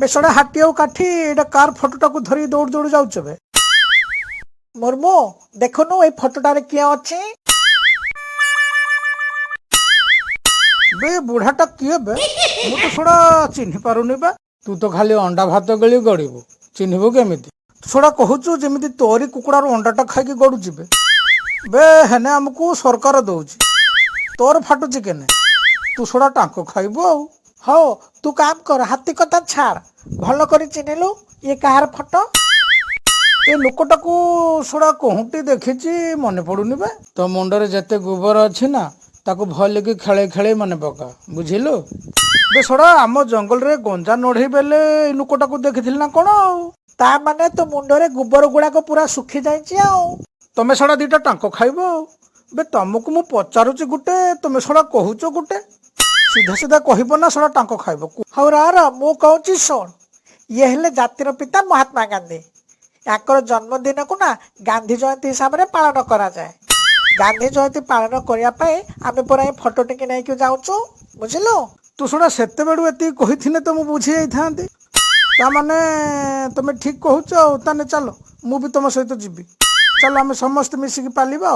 बेसड़ा हाटी आउ काठी एटा कार फोटोटा को धरी दौड़ दौड़ जाउछ बे मुर्मू देखुनु ए फोटोटारे किए अछि बे बुढ़ाटा किए बे मु तो छोड़ा चिन्हि पारुनी बे तू तो खाली अंडा भात गली गड़िबू चिन्हबू केमिति छोड़ा कहूचु जेमिति तोरी कुकुड़ार अंडाटा खाइकी गड़ुची बे हेने हमको सरकार दउची तोर फाटुची केने तू छोड़ा टांको खाइबू आउ हो तू काम कर हाथी कथा छाड़ भल कर चिन्हलु ये कहार फोटो ए लोकटा को छोड़ा कहूटी देखी मन पड़ुनी बे तो मुंडरे जते गोबर अच्छी ना ताको भल की खेले खेले मन पका बुझिलु बे छोड़ा आम जंगल रे गंजा नढ़ी बेले लोकटा को देखी ना कौन ता माने तो मुंडरे गोबर गुड़ाक पूरा सुखी जाइए तमें छोड़ा दीटा टांको खाइब बे तुमको मु पचारुची गुटे तुम छोड़ा कहूच गुटे सीधा सीधा कहब ना छोड़ा टांको खाइब हौ रा मु कहूँ शुण ये हेले जातिर पिता महात्मा गांधी याकर जन्मदिन को ना गांधी जयंती हिसाब से पालन करा जाए गांधी जयंती पालन करने आम पूरा ये फोटो टिके नहीं जाऊँ बुझिलु तू छोड़ा सेते बेड़ू एति कही तो मुझे बुझी जाइथांती तामाने तुम ठीक कहूच ताने चलो मु भी तुम सहित जीवी चलो आम समस्त मिसिकी पालिबा।